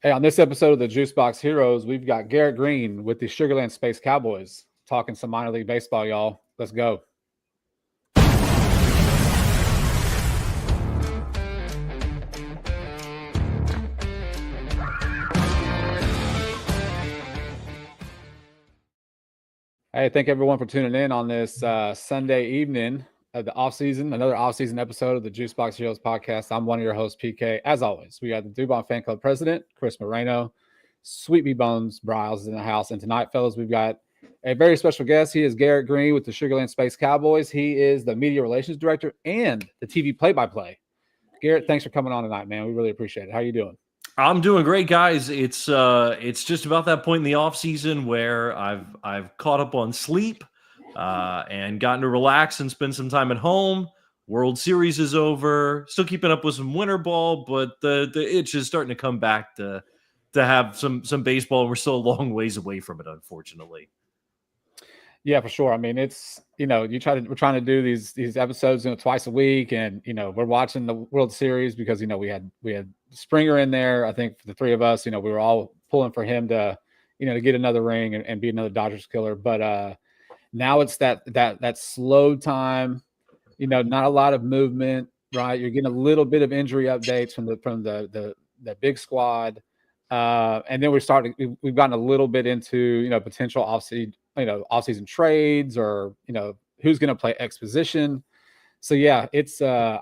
Hey, on this episode of the Juicebox Heroes, we've got Garrett Greene with the Sugarland Space Cowboys talking some minor league baseball, y'all. Let's go. Hey, thank everyone for tuning in on this Sunday evening of the offseason, another offseason episode of the Juicebox Heroes podcast. I'm one of your hosts, PK. As always, we got the Dubon Fan Club president, Chris Moreno. Sweet Bee Bones Bryles is in the house. And tonight, fellas, we've got a very special guest. He is Garrett Greene with the Sugarland Space Cowboys. He is the media relations director and the TV play-by-play. Garrett, thanks for coming on tonight, man. We really appreciate it. How are you doing? I'm doing great, guys. It's just about that point in the off season where I've caught up on sleep and gotten to relax and spend some time at home. World Series is over. Still keeping up with some winter ball, but the itch is starting to come back to have some baseball. We're still a long ways away from it, unfortunately. Yeah, for sure. I mean, it's, we're trying to do these episodes, twice a week, and we're watching the World Series because we had Springer in there. I think for the three of us, we were all pulling for him to get another ring and be another Dodgers killer. But now it's that slow time, not a lot of movement, right? You're getting a little bit of injury updates from the big squad. And then we've gotten a little bit into, potential off-season trades or, who's going to play X position. So yeah,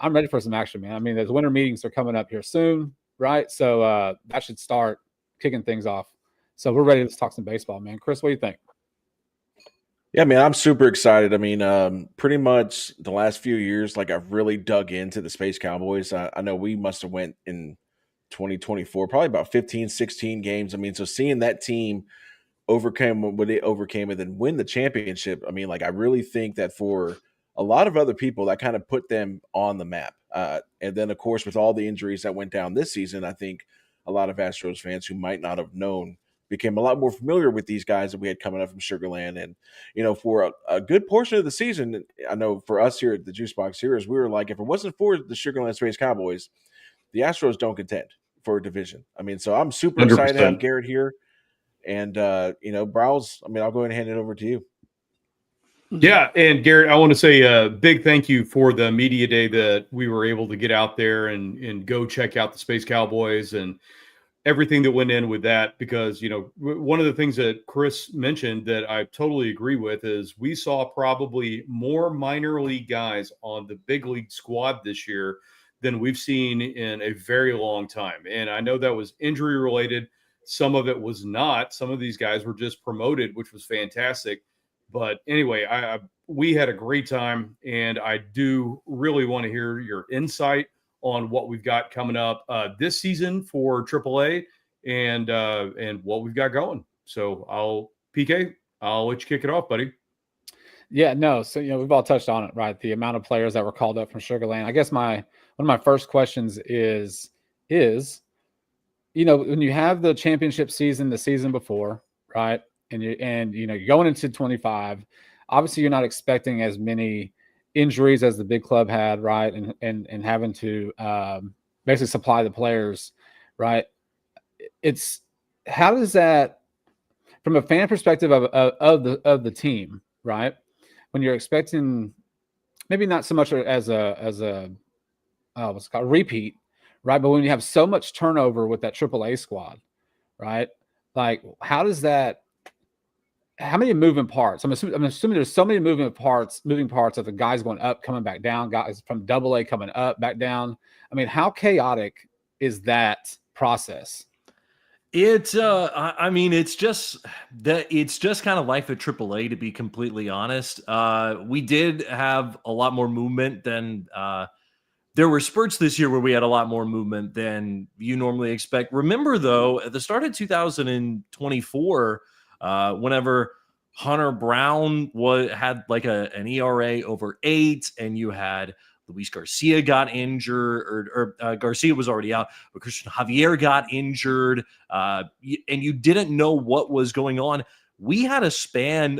I'm ready for some action, man. I mean, those winter meetings are coming up here soon, right? So that should start kicking things off. So we're ready to talk some baseball, man. Chris, what do you think? Yeah, man, I'm super excited. I mean, pretty much the last few years, I've really dug into the Space Cowboys. I know we must have went in 2024, probably about 15, 16 games. I mean, so seeing that team overcame what they overcame and then win the championship, I mean, I really think that for a lot of other people, that kind of put them on the map. And then, of course, with all the injuries that went down this season, I think a lot of Astros fans who might not have known became a lot more familiar with these guys that we had coming up from Sugarland. And, for a good portion of the season, I know for us here at the Juicebox Heroes, we were like, if it wasn't for the Sugarland Space Cowboys, the Astros don't contend for a division. I mean, so I'm super excited 100%. to have Garrett here. And, Bryles, I mean, I'll go ahead and hand it over to you. Yeah, and Garrett, I want to say a big thank you for the media day that we were able to get out there and go check out the Space Cowboys and everything that went in with that, because, one of the things that Chris mentioned that I totally agree with is we saw probably more minor league guys on the big league squad this year than we've seen in a very long time. And I know that was injury related. Some of it was not. Some of these guys were just promoted, which was fantastic. But anyway, we had a great time, and I do really want to hear your insight on what we've got coming up this season for AAA and what we've got going. So PK, I'll let you kick it off, buddy. Yeah, no. So, we've all touched on it, right? The amount of players that were called up from Sugarland. I guess one of my first questions is, when you have the championship season, the season before, right? And you're going into 25, obviously you're not expecting as many injuries as the big club had, right? And having to basically supply the players, right? How does that, from a fan perspective of the team, right? When you're expecting maybe not so much as a what's it called, repeat, right? But when you have so much turnover with that AAA squad, right? How many moving parts? I'm assuming there's so many moving parts of the guys going up, coming back down, guys from AA coming up, back down. I mean, how chaotic is that process? It's just kind of life at AAA, to be completely honest. We did have a lot more movement than there were spurts this year where we had a lot more movement than you normally expect. Remember, though, at the start of 2024, whenever Hunter Brown had an ERA over 8, and you had Luis Garcia got injured, or Garcia was already out, but Christian Javier got injured, and you didn't know what was going on. We had a span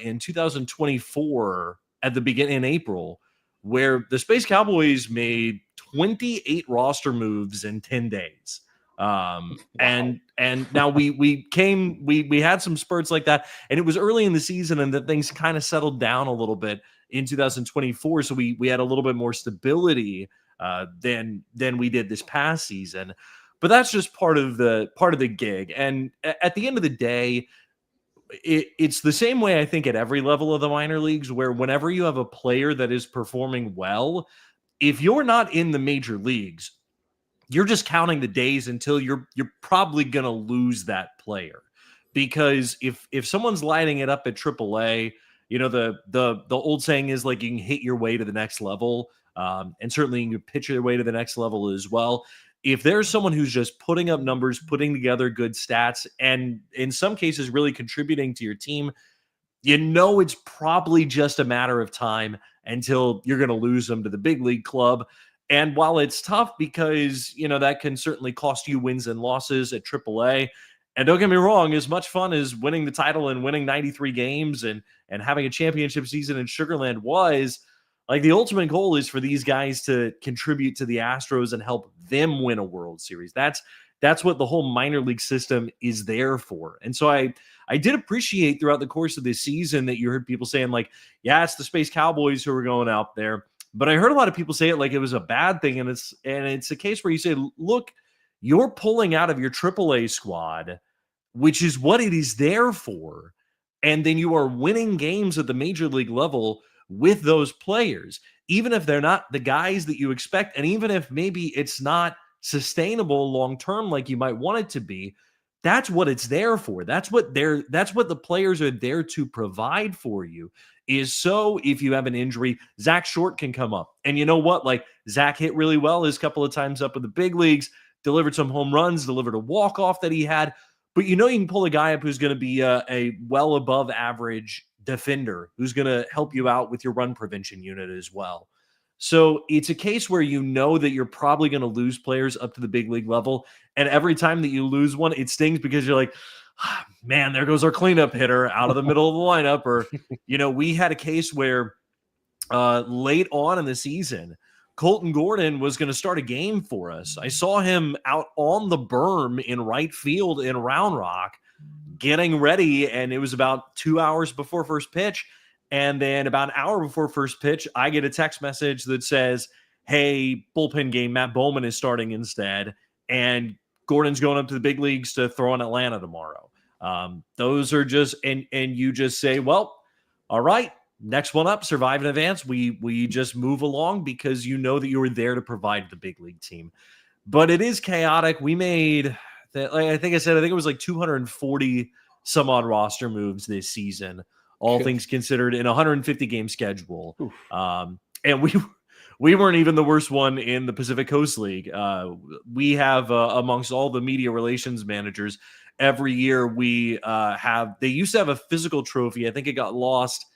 in 2024 at the beginning in April where the Space Cowboys made 28 roster moves in 10 days. And now we had some spurts like that, and it was early in the season, and that things kind of settled down a little bit in 2024. So we had a little bit more stability than we did this past season. But that's just part of the gig. And at the end of the day, it's the same way, I think, at every level of the minor leagues, where whenever you have a player that is performing well, if you're not in the major leagues, you're just counting the days until you're probably going to lose that player. Because if someone's lighting it up at AAA, the old saying is, like, you can hit your way to the next level, and certainly you can pitch your way to the next level as well. If there's someone who's just putting up numbers, putting together good stats, and in some cases really contributing to your team, it's probably just a matter of time until you're going to lose them to the big league club. And while it's tough, because that can certainly cost you wins and losses at AAA, and don't get me wrong, as much fun as winning the title and winning 93 games and having a championship season in Sugarland was, like, the ultimate goal is for these guys to contribute to the Astros and help them win a World Series. That's what the whole minor league system is there for. And so I did appreciate throughout the course of this season that you heard people saying, like, yeah, it's the Space Cowboys who are going out there. But I heard a lot of people say it like it was a bad thing. And it's a case where you say, look, you're pulling out of your AAA squad, which is what it is there for. And then you are winning games at the major league level with those players, even if they're not the guys that you expect. And even if maybe it's not sustainable long-term, like you might want it to be, that's what it's there for. That's what the players are there to provide for you, is so if you have an injury, Zach Short can come up. And you know what? Like, Zach hit really well his couple of times up in the big leagues, delivered some home runs, delivered a walk-off that he had. But you can pull a guy up who's going to be a well above average defender, who's going to help you out with your run prevention unit as well. So it's a case where that you're probably going to lose players up to the big league level. And every time that you lose one, it stings, because you're like, man, there goes our cleanup hitter out of the middle of the lineup. Or, we had a case where late on in the season, Colton Gordon was going to start a game for us. I saw him out on the berm in right field in Round Rock getting ready, and it was about 2 hours before first pitch. And then about an hour before first pitch, I get a text message that says, hey, bullpen game, Matt Bowman is starting instead, and Gordon's going up to the big leagues to throw in Atlanta tomorrow. Those are just, and you just say, well, all right, next one up, survive in advance. We just move along, because you know that you were there to provide the big league team. But it is chaotic. We made, I think it was like 240 some odd roster moves this season, all things considered, in a 150 game schedule. And we weren't even the worst one in the Pacific Coast League. We have amongst all the media relations managers, every year they used to have a physical trophy. I think it got lost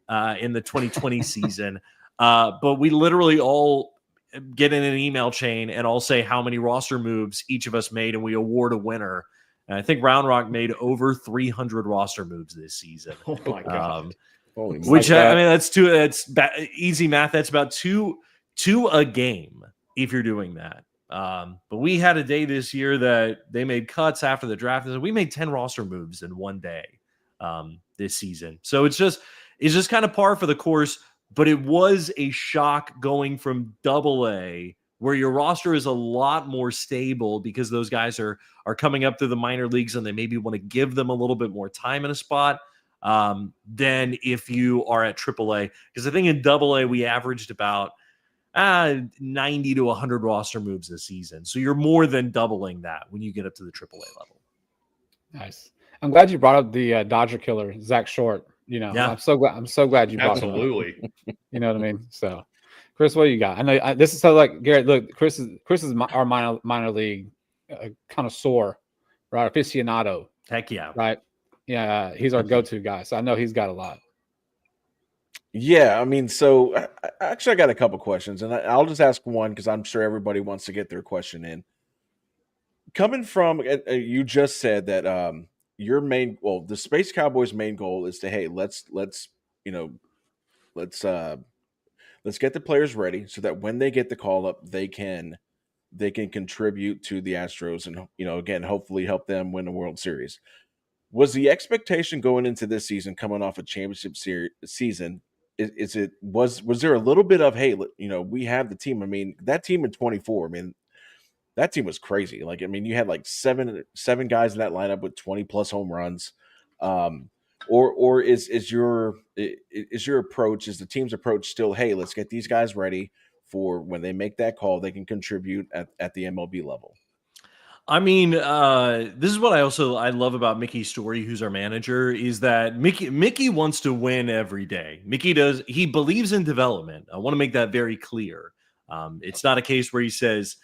in the 2020 season. But we literally all get in an email chain and all say how many roster moves each of us made, and we award a winner. And I think Round Rock made over 300 roster moves this season. Oh my God. Which, I mean, that's easy math. That's about two a game if you're doing that. But we had a day this year that they made cuts after the draft. We made 10 roster moves in one day this season. So it's just kind of par for the course. But it was a shock going from AA, where your roster is a lot more stable because those guys are coming up through the minor leagues and they maybe want to give them a little bit more time in a spot than if you are at AAA. Because I think in AA we averaged about 90 to 100 roster moves this season. So you're more than doubling that when you get up to the AAA level. Nice. I'm glad you brought up the Dodger killer, Zach Short. I'm so glad you brought him up. Absolutely. You know what I mean? So, Chris, what do you got? I know this is so, like, Garrett. Look, Chris is our minor league connoisseur, right? Aficionado. Heck yeah. Right. Yeah, he's our go-to guy. So I know he's got a lot. Yeah, I mean, so I got a couple questions, and I'll just ask one because I'm sure everybody wants to get their question in. Coming from, you just said that the Space Cowboys' main goal is to, hey, let's let's get the players ready so that when they get the call up, they can contribute to the Astros and, again, hopefully help them win the World Series. Was the expectation going into this season, coming off a championship season, was there a little bit of, hey, we have the team? I mean, that team in 24, I mean, that team was crazy. Like, I mean, you had like seven guys in that lineup with 20 plus home runs. Or is your approach, is the team's approach still, hey, let's get these guys ready for when they make that call, they can contribute at the MLB level? I mean, this is what I love about Mickey's story, who's our manager, is that Mickey wants to win every day. He believes in development. I want to make that very clear. It's not a case where he says,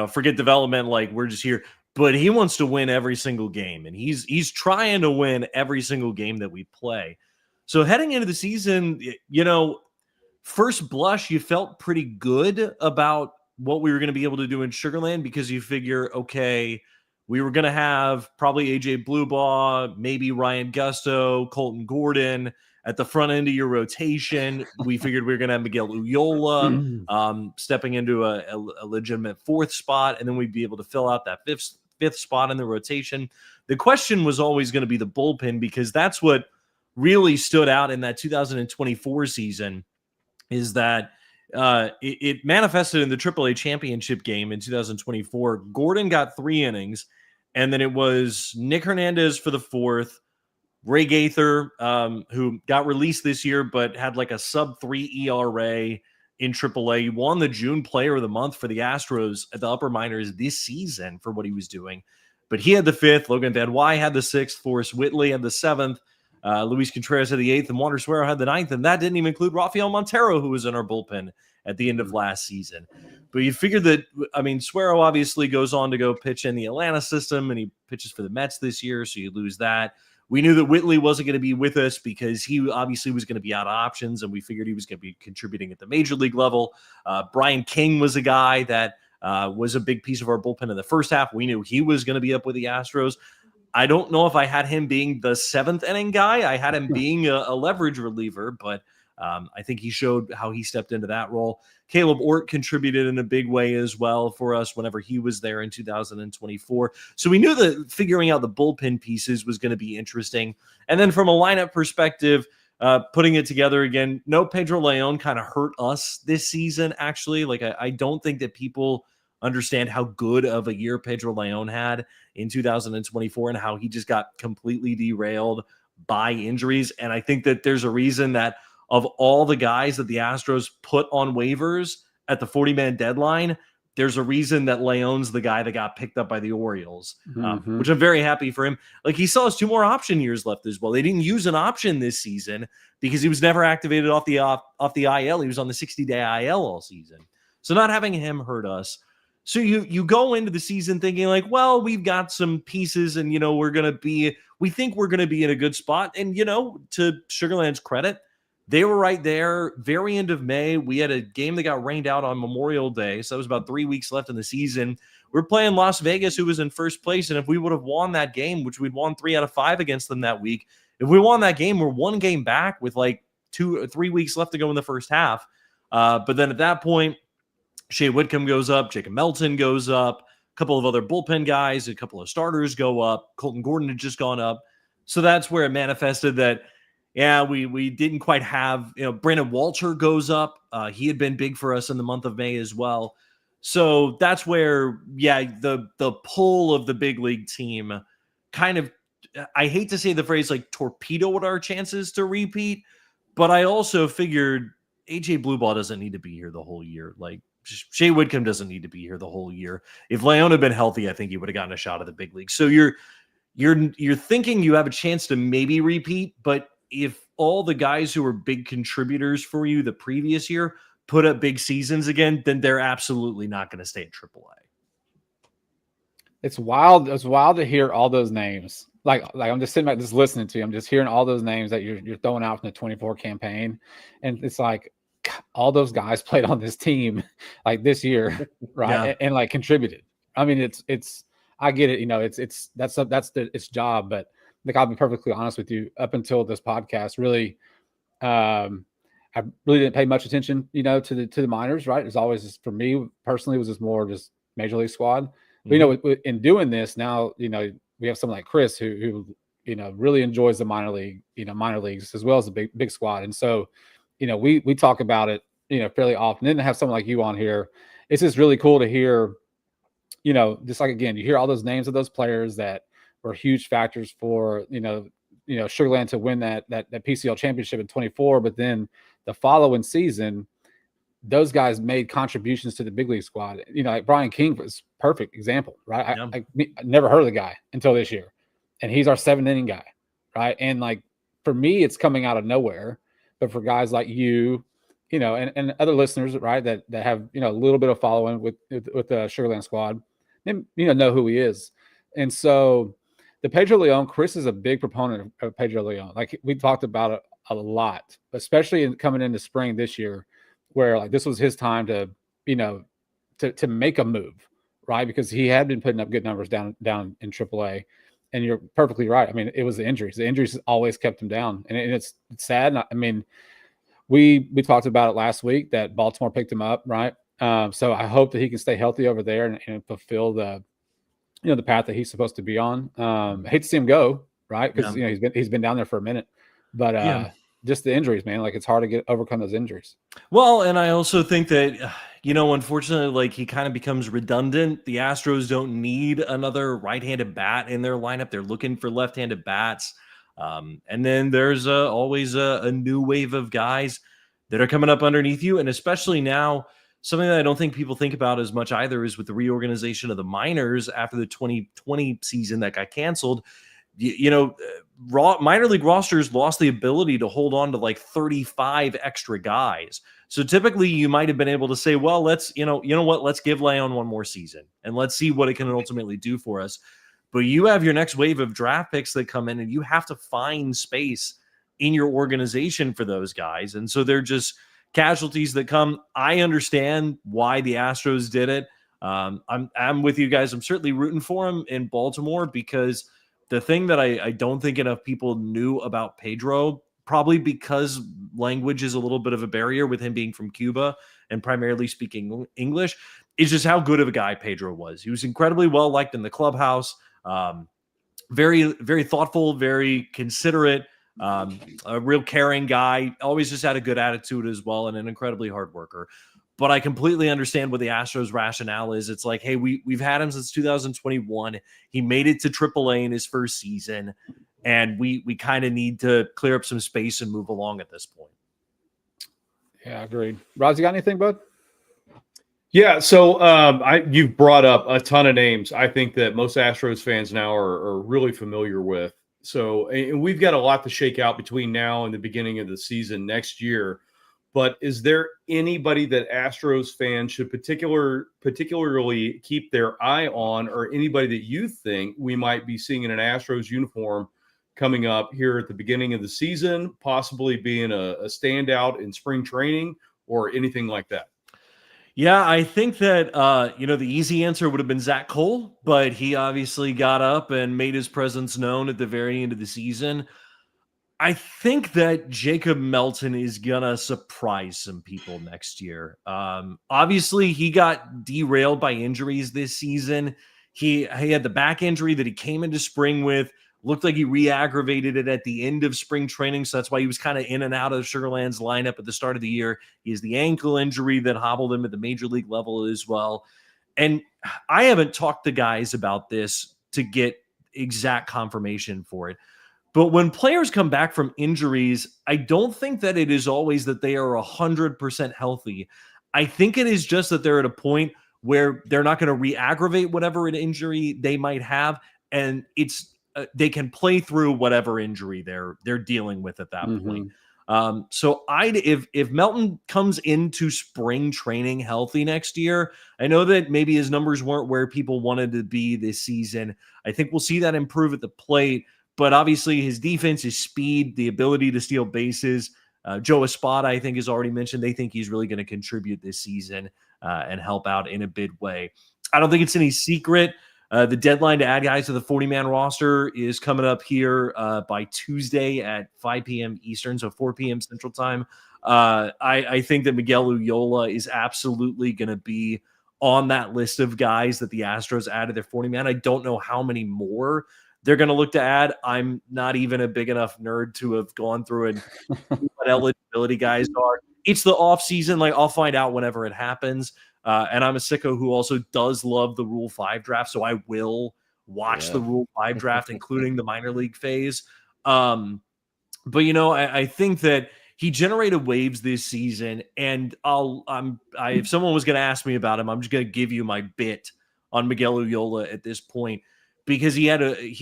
forget development, like we're just here, but he wants to win every single game, and he's trying to win every single game that we play. So heading into the season, first blush, you felt pretty good about what we were going to be able to do in Sugarland, because you figure, okay, we were going to have probably AJ Bluebaugh, maybe Ryan Gusto, Colton Gordon at the front end of your rotation. We figured we were going to have Miguel Uyola stepping into a legitimate fourth spot, and then we'd be able to fill out that fifth spot in the rotation. The question was always going to be the bullpen, because that's what really stood out in that 2024 season, is that it manifested in the AAA championship game in 2024. Gordon got 3 innings, and then it was Nick Hernandez for the 4th, Ray Gaither, who got released this year but had like a sub-3 ERA in AAA. He won the June Player of the Month for the Astros at the upper minors this season for what he was doing. But he had the 5th. Logan Van Wy had the 6th. Forrest Whitley had the 7th. Luis Contreras had the 8th, and Wander Suero had the 9th, and that didn't even include Rafael Montero, who was in our bullpen at the end of last season. But you figured that, I mean, Suero obviously goes on to go pitch in the Atlanta system, and he pitches for the Mets this year, so you lose that. We knew that Whitley wasn't going to be with us because he obviously was going to be out of options, and we figured he was going to be contributing at the major league level. Brian King was a guy that was a big piece of our bullpen in the first half. We knew he was going to be up with the Astros. I don't know if I had him being the 7th inning guy. I had him being a leverage reliever, but I think he showed how he stepped into that role. Caleb Ort contributed in a big way as well for us whenever he was there in 2024. So we knew that figuring out the bullpen pieces was going to be interesting. And then from a lineup perspective, putting it together again, no Pedro Leon kind of hurt us this season, actually. Like, I don't think that people understand how good of a year Pedro Leon had in 2024 and how he just got completely derailed by injuries. And I think that there's a reason that of all the guys that the Astros put on waivers at the 40-man deadline, there's a reason that Leon's the guy that got picked up by the Orioles, which I'm very happy for him. Like, he still has 2 more option years left as well. They didn't use an option this season because he was never activated off the IL. He was on the 60-day IL all season. So not having him hurt us. So you go into the season thinking like, well, we've got some pieces, and we think we're going to be in a good spot. And to Sugarland's credit, they were right there. Very end of May, we had a game that got rained out on Memorial Day, so that was about 3 weeks left in the season. We're playing Las Vegas, who was in first place, and if we would have won that game, which we'd won 3 out of 5 against them that week, if we won that game, we're 1 game back with like 2 or 3 weeks left to go in the first half. But then at that point, Shea Whitcomb goes up, Jacob Melton goes up, a couple of other bullpen guys, a couple of starters go up. Colton Gordon had just gone up. So that's where it manifested that, yeah, we didn't quite have, Brandon Walter goes up. He had been big for us in the month of May as well. So that's where, the pull of the big league team kind of, I hate to say the phrase like torpedoed our chances to repeat, but I also figured AJ Bluebaugh doesn't need to be here the whole year. Like, Shea Whitcomb doesn't need to be here the whole year. If Leon had been healthy, I think he would have gotten a shot at the big league. So you're thinking you have a chance to maybe repeat, but if all the guys who were big contributors for you the previous year put up big seasons again, then they're absolutely not going to stay at AAA. It's wild. It's wild to hear all those names. Like I'm just sitting back, just listening to you. I'm just hearing all those names that you're throwing out from the 24 campaign, and it's like all those guys played on this team like this year, right? Yeah. And like contributed. I mean, it's I get it. That's its job, but like I'll be perfectly honest with you. Up until this podcast, really, I I really didn't pay much attention, to the minors, right? It's always, for me personally, it was just more just major league squad. But in doing this now, we have someone like Chris who really enjoys the minor leagues as well as the big squad. And so, we talk about it, fairly often. Then to have someone like you on here, it's just really cool to hear, just like, again, you hear all those names of those players that were huge factors for, Sugarland to win that PCL championship in 24, but then the following season, those guys made contributions to the big league squad. Like Brian King was perfect example, right? I never heard of the guy until this year, and he's our 7th inning guy, right? And like, for me, it's coming out of nowhere, but for guys like you, and other listeners, right, that have, a little bit of following with the Sugarland squad, then, know who he is. And so the Pedro Leon, Chris is a big proponent of Pedro Leon. Like, we talked about it a lot, especially coming into spring this year, where like this was his time to, to make a move, right? Because he had been putting up good numbers down in AAA. And you're perfectly right. I mean, it was the injuries. The injuries always kept him down, and it's sad. I mean, we talked about it last week that Baltimore picked him up, right? So I hope that he can stay healthy over there and fulfill the, the path that he's supposed to be on. I hate to see him go, right? Because he's been down there for a minute, but just the injuries, man. Like, it's hard to overcome those injuries. Well, and I also think that, unfortunately, like, he kind of becomes redundant. The Astros don't need another right-handed bat in their lineup. They're looking for left-handed bats. And then there's always a new wave of guys that are coming up underneath you. And especially now, something that I don't think people think about as much either is with the reorganization of the minors after the 2020 season that got canceled. Minor league rosters lost the ability to hold on to like 35 extra guys. So typically you might have been able to say, well, let's give Leon one more season and let's see what it can ultimately do for us. But you have your next wave of draft picks that come in, and you have to find space in your organization for those guys. And so they're just casualties that come. I understand why the Astros did it. I'm with you guys. I'm certainly rooting for him in Baltimore, because the thing that I don't think enough people knew about Pedro, probably because language is a little bit of a barrier with him being from Cuba and primarily speaking English, is just how good of a guy Pedro was. He was incredibly well liked in the clubhouse. Very, very thoughtful, very considerate, a real caring guy. Always just had a good attitude as well, and an incredibly hard worker. But I completely understand what the Astros' rationale is. It's like, hey, we've had him since 2021. He made it to AAA in his first season, and we kind of need to clear up some space and move along at this point. Yeah, agreed. Roz, you got anything, bud? Yeah, so you've brought up a ton of names I think that most Astros fans now are really familiar with. So, and we've got a lot to shake out between now and the beginning of the season next year. But is there anybody that Astros fans should particularly keep their eye on, or anybody that you think we might be seeing in an Astros uniform coming up here at the beginning of the season, possibly being a standout in spring training or anything like that? Yeah, I think that, the easy answer would have been Zach Cole, but he obviously got up and made his presence known at the very end of the season. I think that Jacob Melton is going to surprise some people next year. Obviously, he got derailed by injuries this season. He had the back injury that he came into spring with. Looked like he re-aggravated it at the end of spring training, so that's why he was kind of in and out of Sugarland's lineup at the start of the year. He has the ankle injury that hobbled him at the major league level as well. And I haven't talked to guys about this to get exact confirmation for it. But when players come back from injuries, I don't think that it is always that they are 100% healthy. I think it is just that they're at a point where they're not going to re-aggravate whatever an injury they might have, and it's they can play through whatever injury they're dealing with at that point. So if Melton comes into spring training healthy next year, I know that maybe his numbers weren't where people wanted to be this season. I think we'll see that improve at the plate. But obviously his defense, his speed, the ability to steal bases. Joe Espada, I think, has already mentioned they think he's really going to contribute this season and help out in a big way. I don't think it's any secret. The deadline to add guys to the 40-man roster is coming up here by Tuesday at 5 p.m. Eastern, so 4 p.m. Central Time I think that Miguel Ullola is absolutely going to be on that list of guys that the Astros added their 40-man. I don't know how many more they're going to look to add. I'm not even a big enough nerd to have gone through and what eligibility guys are. It's the off season. Like, I'll find out whenever it happens. And I'm a sicko who also does love the Rule 5 draft, so I will watch the Rule 5 draft, including the minor league phase. But, I think that he generated waves this season, and if someone was going to ask me about him, I'm just going to give you my bit on Miguel Ullola at this point, because he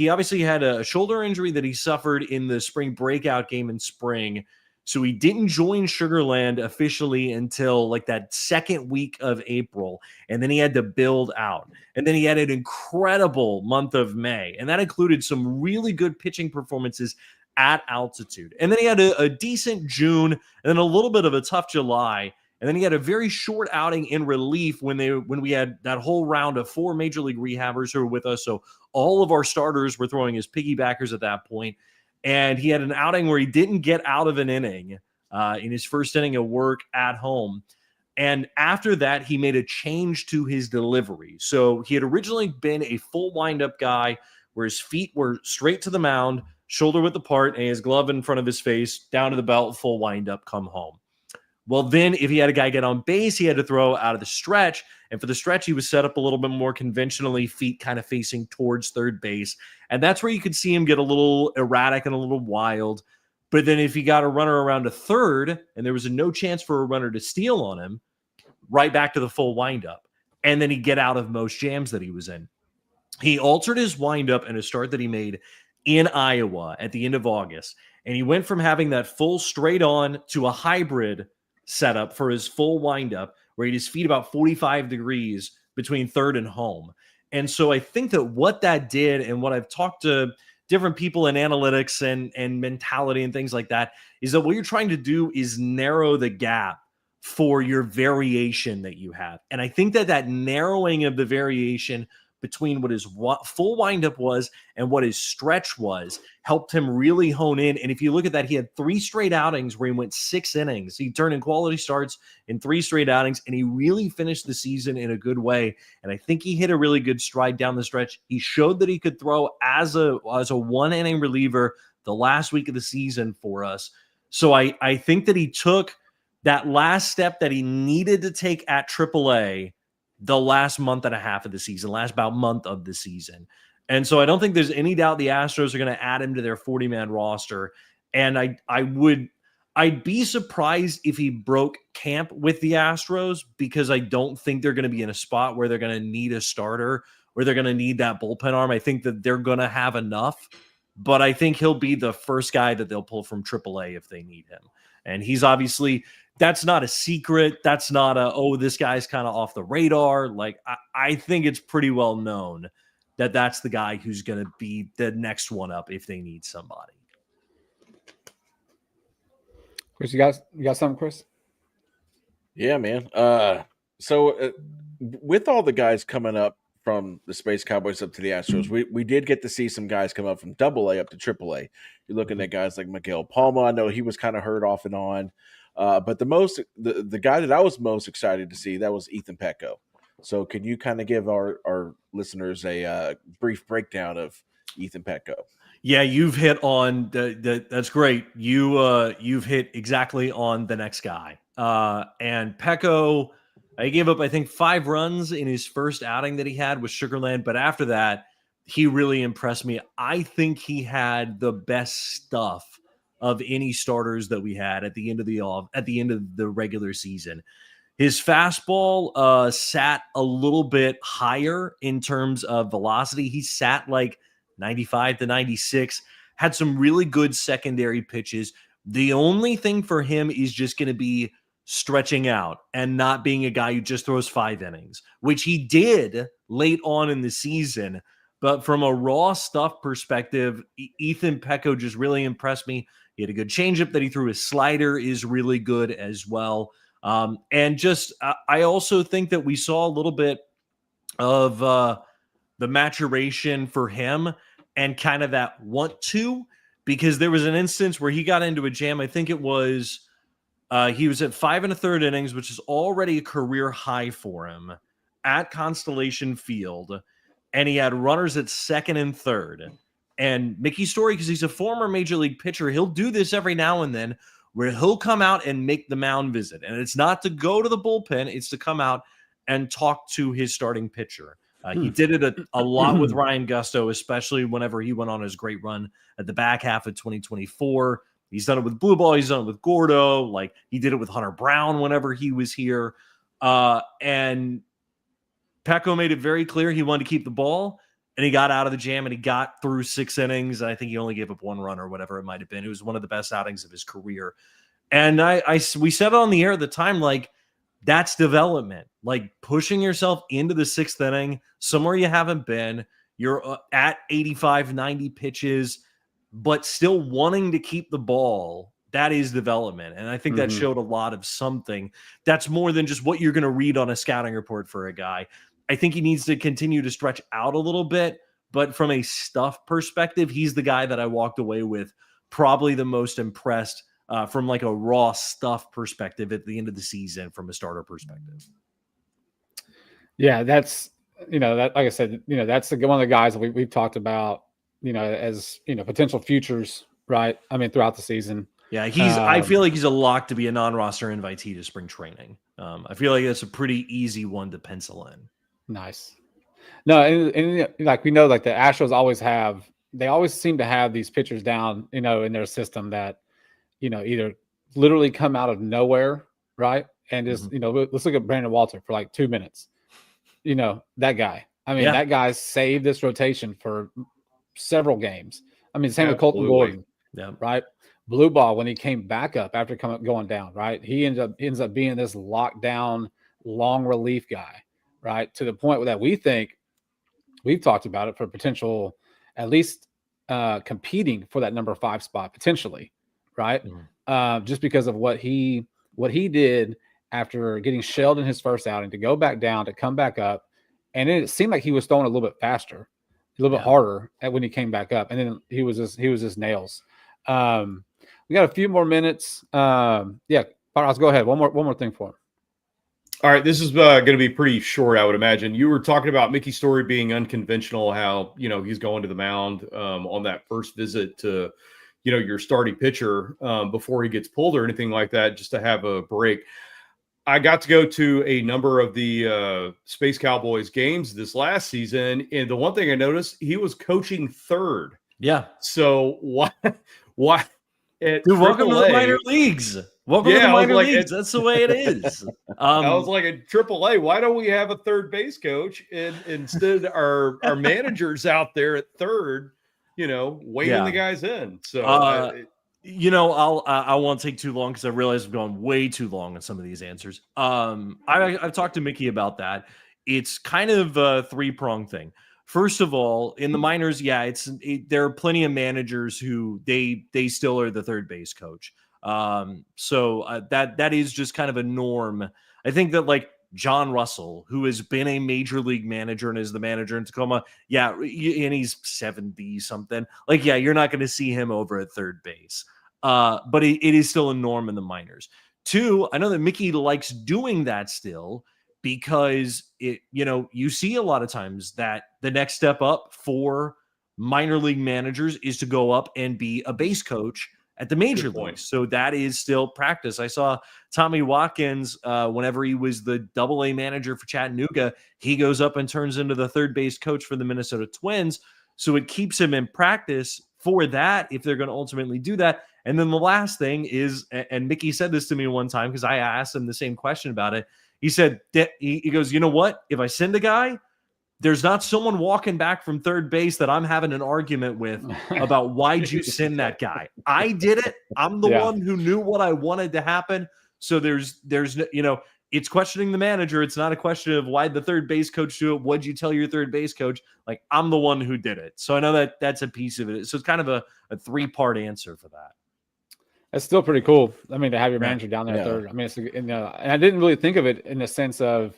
obviously had a shoulder injury that he suffered in the spring breakout game in spring. So he didn't join Sugarland officially until like that second week of April. And then he had to build out. And then he had an incredible month of May. And that included some really good pitching performances at altitude. And then he had a decent June and then a little bit of a tough July. And then he had a very short outing in relief when we had that whole round of 4 major league rehabbers who were with us. So all of our starters were throwing as piggybackers at that point. And he had an outing where he didn't get out of an inning in his first inning of work at home. And after that, he made a change to his delivery. So he had originally been a full windup guy where his feet were straight to the mound, shoulder width apart, and his glove in front of his face, down to the belt, full windup, come home. Well, then if he had a guy get on base, he had to throw out of the stretch. And for the stretch, he was set up a little bit more conventionally, feet kind of facing towards third base. And that's where you could see him get a little erratic and a little wild. But then if he got a runner around to third and there was no chance for a runner to steal on him, right back to the full windup. And then he'd get out of most jams that he was in. He altered his windup in a start that he made in Iowa at the end of August. And he went from having that full straight on to a hybrid setup for his full windup where he had his feet about 45 degrees between third and home. And so I think that what that did, and what I've talked to different people in analytics and mentality and things like that, is that what you're trying to do is narrow the gap for your variation that you have. And I think that narrowing of the variation between what his full windup was and what his stretch was helped him really hone in. And if you look at that, he had 3 straight outings where he went 6 innings. He turned in quality starts in 3 straight outings, and he really finished the season in a good way. And I think he hit a really good stride down the stretch. He showed that he could throw as a 1-inning reliever the last week of the season for us. So I think that he took that last step that he needed to take at AAA the last month and a half of the season, last about month of the season. And so I don't think there's any doubt the Astros are going to add him to their 40-man roster. And I'd be surprised if he broke camp with the Astros, because I don't think they're going to be in a spot where they're going to need a starter, where they're going to need that bullpen arm. I think that they're going to have enough, but I think he'll be the first guy that they'll pull from AAA if they need him. And he's obviously, that's not a secret. That's not this guy's kind of off the radar. Like, I think it's pretty well known that that's the guy who's going to be the next one up if they need somebody. Chris, you got something, Chris? Yeah, man. So with all the guys coming up from the Space Cowboys up to the Astros, we did get to see some guys come up from AA up to AAA. You're looking at guys like Miguel Palma. I know he was kind of hurt off and on. But the guy that I was most excited to see, that was Ethan Petco. So can you kind of give our listeners a brief breakdown of Ethan Petco? Yeah, you've hit on that's great. You've hit exactly on the next guy. And Petco, he gave up, I think, 5 runs in his first outing that he had with Sugarland. But after that, he really impressed me. I think he had the best stuff of any starters that we had at the end of the regular season. His fastball sat a little bit higher in terms of velocity. He sat like 95 to 96, had some really good secondary pitches. The only thing for him is just going to be stretching out and not being a guy who just throws 5 innings, which he did late on in the season. But from a raw stuff perspective, Ethan Petco just really impressed me. He had a good changeup that he threw. His slider is really good as well. And just, I also think that we saw a little bit of the maturation for him and kind of that want to, because there was an instance where he got into a jam. I think it was He was at 5 1/3 innings, which is already a career high for him at Constellation Field. And he had runners at second and third. And Mickey Story, because he's a former major league pitcher, he'll do this every now and then where he'll come out and make the mound visit. And it's not to go to the bullpen, it's to come out and talk to his starting pitcher. He did it a lot with Ryan Gusto, especially whenever he went on his great run at the back half of 2024. He's done it with Blue Ball. He's done it with Gordo. Like, he did it with Hunter Brown whenever he was here. And Petco made it very clear he wanted to keep the ball, and he got out of the jam, and he got through 6 innings. I think he only gave up 1 run or whatever it might have been. It was one of the best outings of his career. And we said it on the air at the time, like, that's development. Like, pushing yourself into the 6th inning, somewhere you haven't been. You're at 85, 90 pitches, but still wanting to keep the ball. That is development. And I think that showed a lot of something that's more than just what you're going to read on a scouting report for a guy. I think he needs to continue to stretch out a little bit, but from a stuff perspective, he's the guy that I walked away with probably the most impressed from like a raw stuff perspective at the end of the season from a starter perspective. Yeah, that's, that, like I said, that's one of the guys that we've talked about, as, potential futures, right? I mean, throughout the season. Yeah, I feel like he's a lock to be a non-roster invitee to spring training. I feel like that's a pretty easy one to pencil in. Nice. No, and like we know, like the Astros they always seem to have these pitchers down, in their system that, either literally come out of nowhere, right? And just, let's look at Brandon Walter for like 2 minutes. That guy. I mean, that guy saved this rotation for several games. I mean, same with Colton Gordon, right? Blue Ball, when he came back up after going down, right? He ends up being this lockdown, long relief guy, right? To the point that we think, we've talked about it, for potential, at least competing for that number 5 spot potentially, right? Just because of what he did after getting shelled in his first outing, to go back down, to come back up, and it seemed like he was throwing a little bit faster, a little bit harder when he came back up, and then he was just nails. We got a few more minutes. Let's go ahead. One more thing for him. All right, this is going to be pretty short, I would imagine. You were talking about Mickey Story being unconventional, how, he's going to the mound on that first visit to, your starting pitcher before he gets pulled or anything like that, just to have a break. I got to go to a number of the Space Cowboys games this last season, and the one thing I noticed, he was coaching third. Yeah. So why? Dude, welcome to the minor leagues. Welcome to the minor leagues. That's the way it is. I was like, at AAA, why don't we have a third base coach? And instead, our managers out there at third, waiting the guys in. So, I won't take too long because I realize I've gone way too long on some of these answers. I've talked to Mickey about that. It's kind of a 3-pronged thing. First of all, in the minors, there are plenty of managers who they still are the third base coach. So that is just kind of a norm. I think that like John Russell, who has been a major league manager and is the manager in Tacoma, and he's 70 something. Like, you're not going to see him over at third base. But it is still a norm in the minors. 2, I know that Mickey likes doing that still, because you see a lot of times that the next step up for minor league managers is to go up and be a base coach at the major leagues. So that is still practice. I saw Tommy Watkins, whenever he was the AA manager for Chattanooga, he goes up and turns into the third base coach for the Minnesota Twins. So it keeps him in practice for that, if they're going to ultimately do that. And then the last thing is, and Mickey said this to me one time, because I asked him the same question about it. He said, he goes, you know what? If I send a guy, there's not someone walking back from third base that I'm having an argument with about why'd you send that guy. I did it. I'm the one who knew what I wanted to happen. So there's it's questioning the manager. It's not a question of why'd the third base coach do it. What'd you tell your third base coach? Like, I'm the one who did it. So I know that that's a piece of it. So it's kind of a 3-part answer for that. That's still pretty cool. I mean, to have your manager down there third. I mean, and I didn't really think of it in the sense of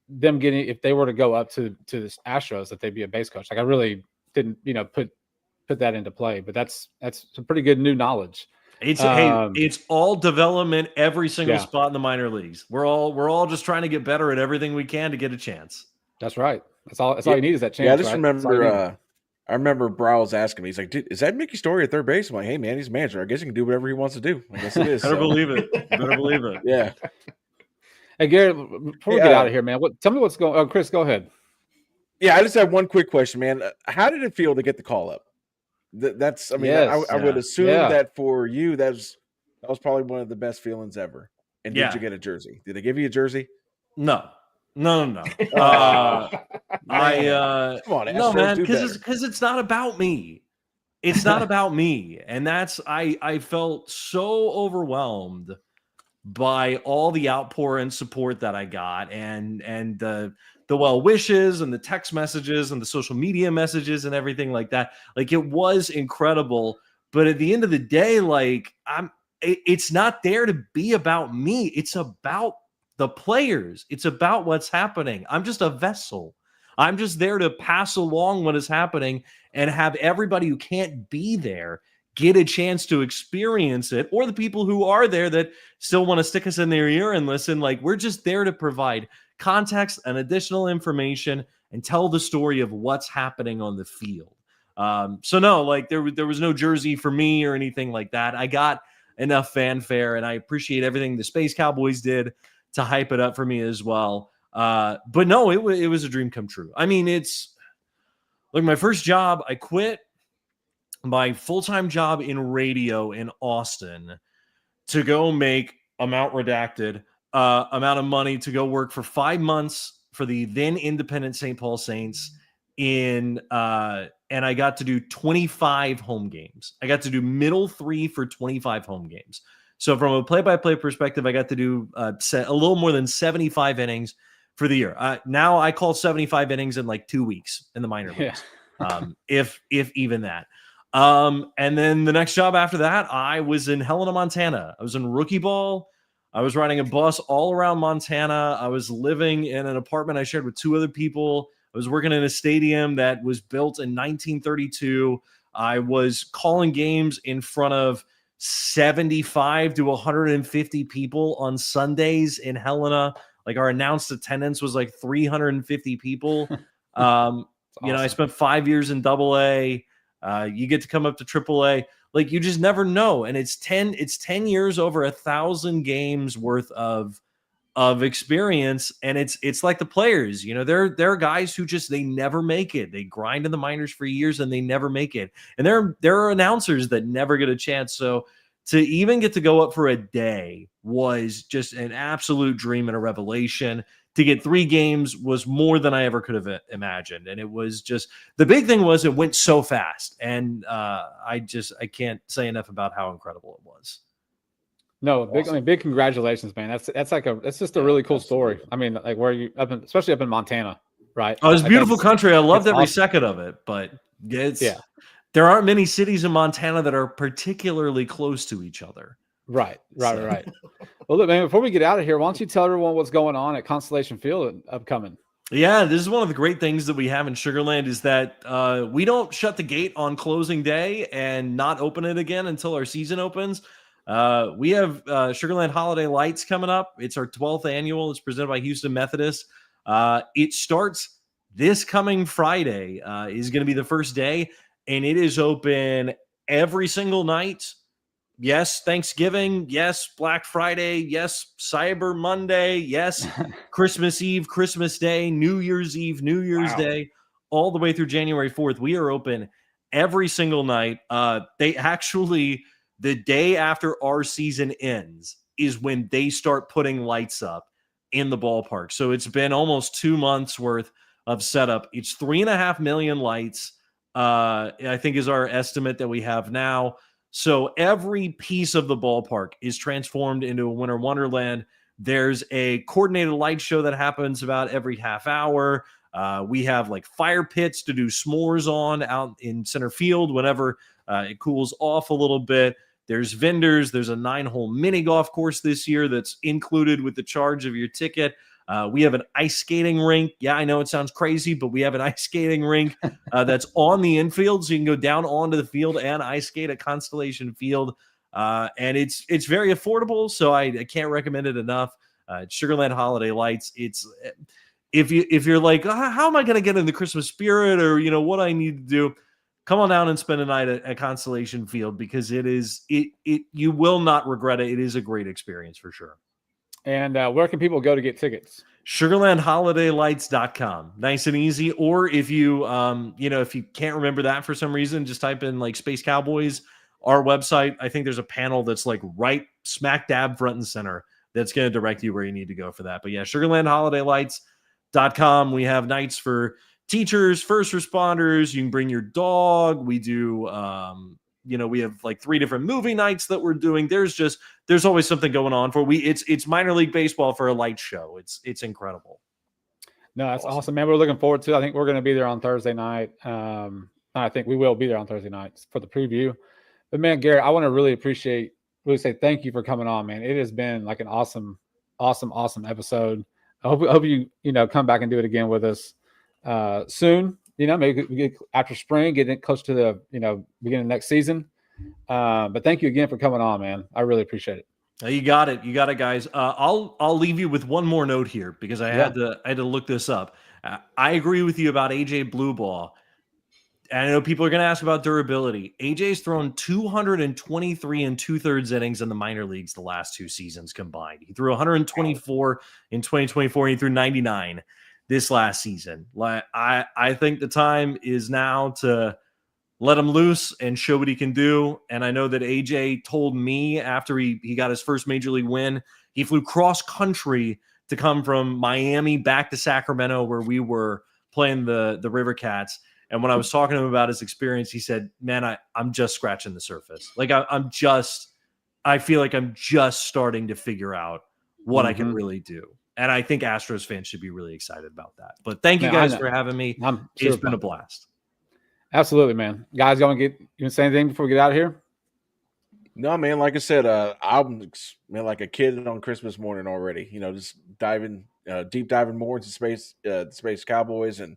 them getting, if they were to go up to the Astros, that they'd be a base coach. Like, I really didn't, put that into play. But that's some pretty good new knowledge. It's all development, every single Yeah. spot in the minor leagues. We're all just trying to get better at everything we can to get a chance. That's right. That's all you need is that chance. Yeah, I just right? That's all you remember. need. I remember Browse asking me. He's like, "Is that Mickey Story at third base?" I'm like, "Hey, man, he's a manager. I guess he can do whatever he wants to do. I guess it is." Better believe it. Better believe it. Yeah. Hey, Garrett, before we get out of here, man, tell me what's going on. Chris, go ahead. Yeah, I just have one quick question, man. How did it feel to get the call up? That's, I mean, I would assume that for you, that was probably one of the best feelings ever. And did you get a jersey? Did they give you a jersey? No. Come on, no, man, because it's not about me. It's not about me. And that's I felt so overwhelmed by all the outpour and support that I got, and the well wishes and the text messages and the social media messages and everything like that. Like, it was incredible. But at the end of the day, like, it's not there to be about me. It's about the players. It's about what's happening. I'm just a vessel. I'm just there to pass along what is happening and have everybody who can't be there get a chance to experience it, or the people who are there that still want to stick us in their ear and listen. Like, we're just there to provide context and additional information and tell the story of what's happening on the field. So no, like, there was no jersey for me or anything like that. I got enough fanfare, and I appreciate everything the Space Cowboys did to hype it up for me as well. But no, it was a dream come true. I mean, it's like my first job. I quit my full-time job in radio in Austin to go make amount redacted amount of money to go work for 5 months for the then independent St. Paul Saints and I got to do 25 home games. I got to do middle three for 25 home games. So from a play-by-play perspective, I got to do a little more than 75 innings for the year. Now I call 75 innings in like 2 weeks in the minor leagues, if even that. And then the next job after that, I was in Helena, Montana. I was in rookie ball. I was riding a bus all around Montana. I was living in an apartment I shared with 2 other people. I was working in a stadium that was built in 1932. I was calling games in front of 75 to 150 people on Sundays in Helena. Like, our announced attendance was like 350 people. Awesome. You know, I spent 5 years in AA. You get to come up to AAA. Like, you just never know. And it's 10 years, over 1,000 games worth of experience. And it's like the players, you know, there are guys who just, they never make it. They grind in the minors for years and they never make it. And there are announcers that never get a chance. So to even get to go up for a day was just an absolute dream and a revelation. To get 3 games was more than I ever could have imagined. And it was just, the big thing was it went so fast. And I can't say enough about how incredible it was. No, awesome. Big congratulations, man. That's just a really cool story. I mean, like, where you especially up in Montana, right? Oh, it's beautiful country. I loved every second of it, but there aren't many cities in Montana that are particularly close to each other. Right. Well, look, man, before we get out of here, why don't you tell everyone what's going on at Constellation Field upcoming? Yeah, this is one of the great things that we have in Sugarland is that we don't shut the gate on closing day and not open it again until our season opens. We have Sugarland Holiday Lights coming up. It's our 12th annual. It's presented by Houston Methodist. It starts this coming Friday, is going to be the first day, and it is open every single night. Yes, Thanksgiving. Yes, Black Friday. Yes, Cyber Monday. Yes, Christmas Eve, Christmas Day, New Year's Eve, New Year's Day, all the way through January 4th. We are open every single night. They actually, the day after our season ends is when they start putting lights up in the ballpark. So it's been almost 2 months worth of setup. It's 3.5 million lights, I think, is our estimate that we have now. So every piece of the ballpark is transformed into a winter wonderland. There's a coordinated light show that happens about every half hour. We have like fire pits to do s'mores on out in center field whenever it cools off a little bit. There's vendors. There's a 9-hole mini golf course this year that's included with the charge of your ticket. We have an ice skating rink. Yeah, I know it sounds crazy, but we have an ice skating rink that's on the infield, so you can go down onto the field and ice skate at Constellation Field. And it's very affordable, so I can't recommend it enough. Sugarland Holiday Lights. It's if you're like, how am I going to get in the Christmas spirit, or what I need to do, come on down and spend a night at Constellation Field, because you will not regret it. It is a great experience for sure. And where can people go to get tickets? SugarlandHolidayLights.com. Nice and easy. Or if you if you can't remember that for some reason, just type in like Space Cowboys, our website. I think there's a panel that's like right smack dab front and center that's going to direct you where you need to go for that. But yeah, SugarlandHolidayLights.com. We have nights for teachers, first responders. You can bring your dog. We do, we have like 3 different movie nights that we're doing. There's always something going on for it's minor league baseball for a light show. It's incredible. No, that's awesome, man. We're looking forward to it. I think we're going to be there on Thursday night. I think we will be there on Thursday night for the preview. But man, Garrett, I want to really say thank you for coming on, man. It has been like an awesome episode. I hope you come back and do it again with us soon. Maybe we get after spring, getting close to the beginning of next season. But thank you again for coming on, man. I really appreciate it. You got it, guys. I'll leave you with one more note here, because I had to look this up. I agree with you about AJ Blueball. And I know people are going to ask about durability. AJ's thrown 223 and 2/3 innings in the minor leagues the last 2 seasons combined. He threw 124 in 2024, and he threw 99 this last season. I think the time is now to let him loose and show what he can do. And I know that AJ told me after he got his first major league win, he flew cross country to come from Miami back to Sacramento, where we were playing the River Cats. And when I was talking to him about his experience, he said, man, I'm just scratching the surface. Like I feel like I'm just starting to figure out what I can really do. And I think Astros fans should be really excited about that. But thank you guys for having me. It's been a blast. Absolutely, man. Guys, you want to say anything before we get out of here? No, man. Like I said, I'm like a kid on Christmas morning already. Just deep diving more into the Space Cowboys and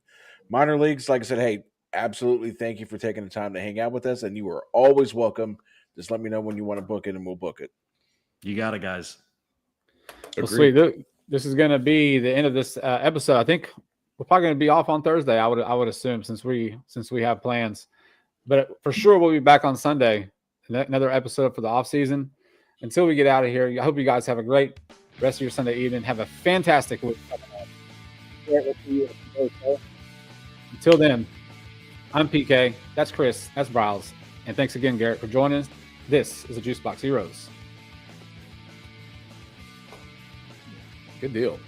minor leagues. Like I said, hey, absolutely, thank you for taking the time to hang out with us, and you are always welcome. Just let me know when you want to book it, and we'll book it. You got it, guys. Well, sweet. This is going to be the end of this episode. I think we're probably going to be off on Thursday. I would assume, since we have plans, but for sure we'll be back on Sunday. Another episode for the off season. Until we get out of here, I hope you guys have a great rest of your Sunday evening. Have a fantastic week. Until then, I'm PK. That's Chris. That's Bryles. And thanks again, Garrett, for joining us. This is the Juice Box Heroes. Good deal.